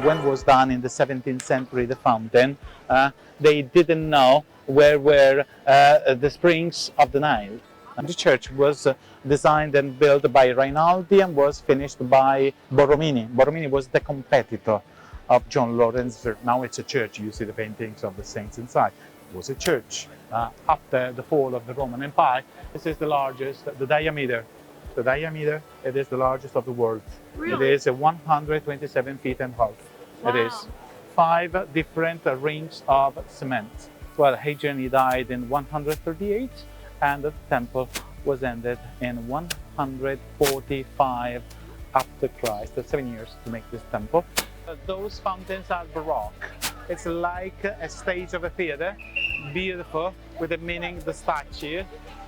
when it was done in the 17th century, the fountain, they didn't know where were the springs of the Nile. And the church was designed and built by Rinaldi and was finished by Borromini. Borromini was the competitor of John Lorenzo. Now it's a church. You see the paintings of the saints inside. It was a church. After the fall of the Roman Empire, this is the largest, the diameter, it is the largest of the world. Really? It is 127 feet and a half. Wow. It is 5 different rings of cement. Well, Hadrian died in 138, and the temple was ended in 145 after Christ. 7 years to make this temple. Those fountains are Baroque. It's like a stage of a theater, beautiful, with the meaning, the statue.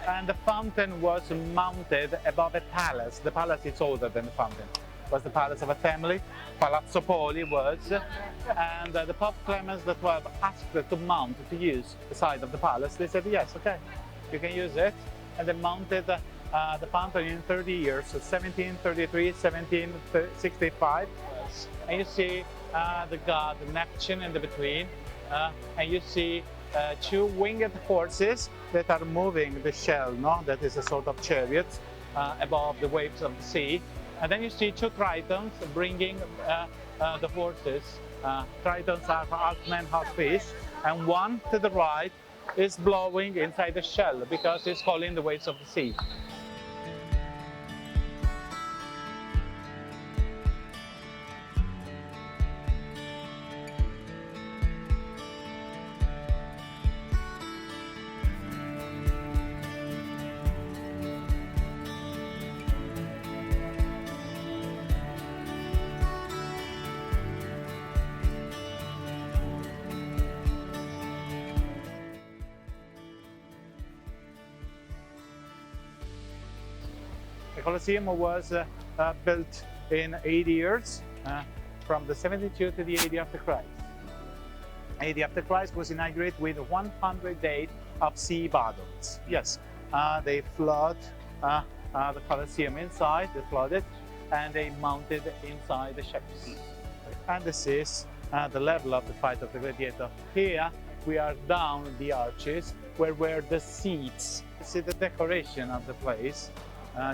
And the fountain was mounted above a palace. The palace is older than the fountain. It was the palace of a family. Palazzo Poli was. And the Pope Clemens XII asked to mount, to use the side of the palace. They said, yes, okay, you can use it. And they mounted the fountain in 30 years, so 1733, 1765. And you see the god Neptune in the between. And you see 2 winged horses that are moving the shell, no? That is a sort of chariot above the waves of the sea. And then you see 2 tritons bringing the horses. Tritons are half man, half fish. And one to the right is blowing inside the shell because it's calling the waves of the sea. The Colosseum was built in 80 years, from the 72 to the 80 after Christ. 80 after Christ was inaugurated with 100 days of sea battles. Yes, they flood the Colosseum inside, they flooded, and they mounted inside the ships. And this is the level of the fight of the gladiator. Here we are down the arches where were the seats. You see the decoration of the place.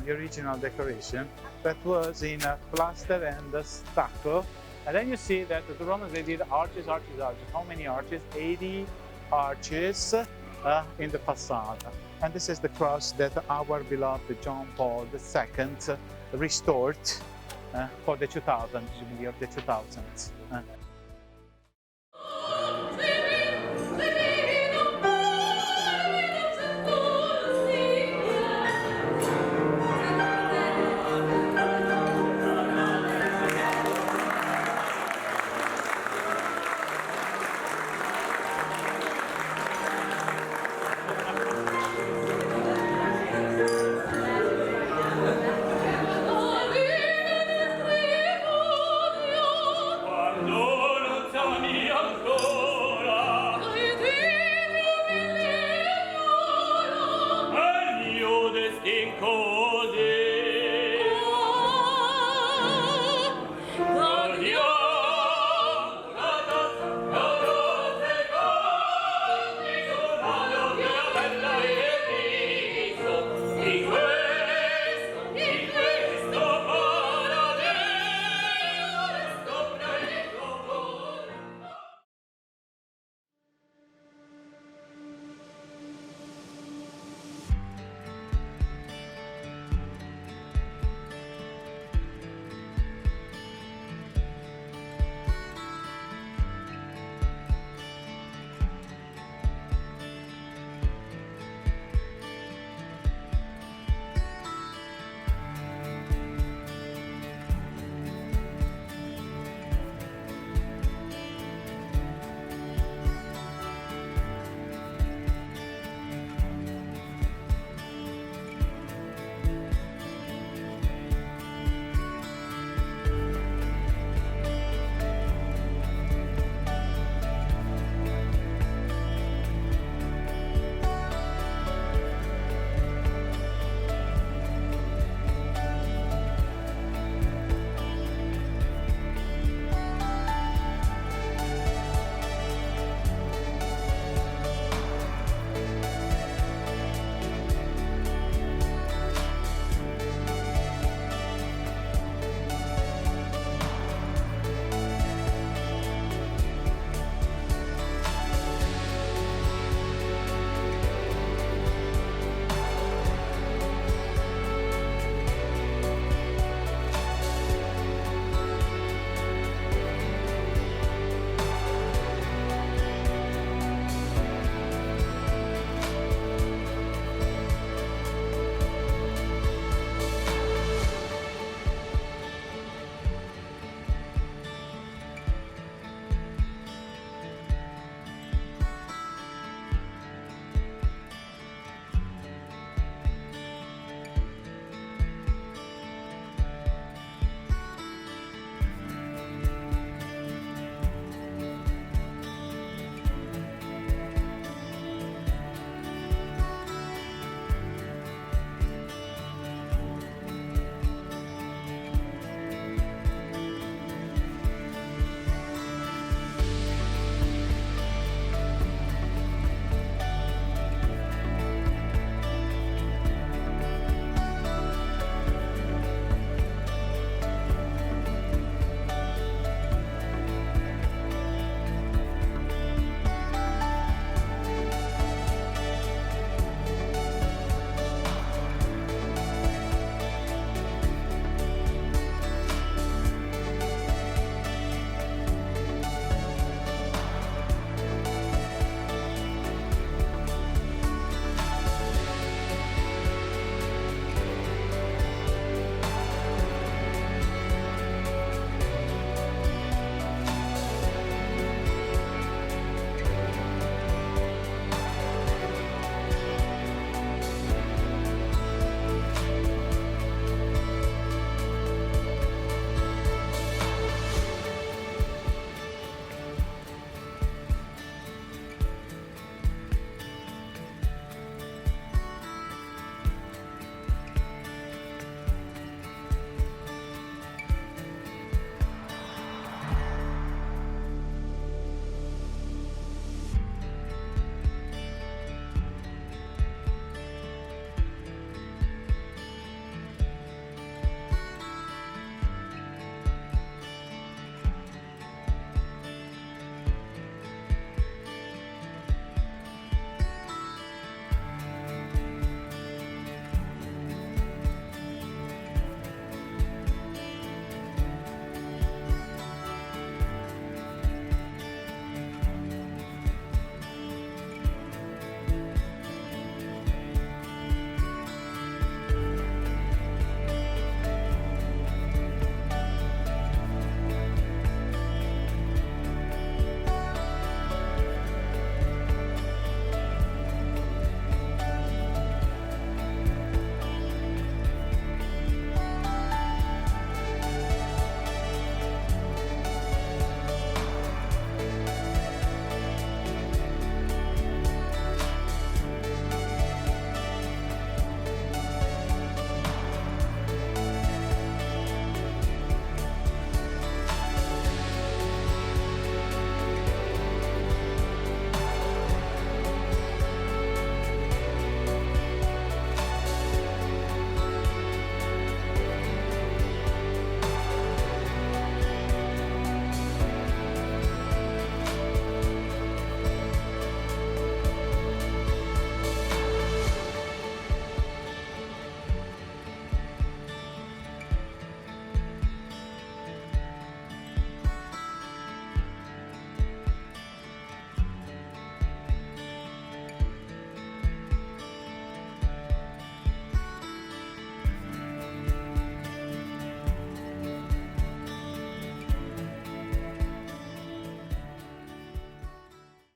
The original decoration that was in plaster and stucco. And then you see that the Romans, they did arches, arches, arches. How many arches? 80 arches in the facade. And this is the cross that our beloved John Paul II restored for the 2000s, Jubilee of the 2000s.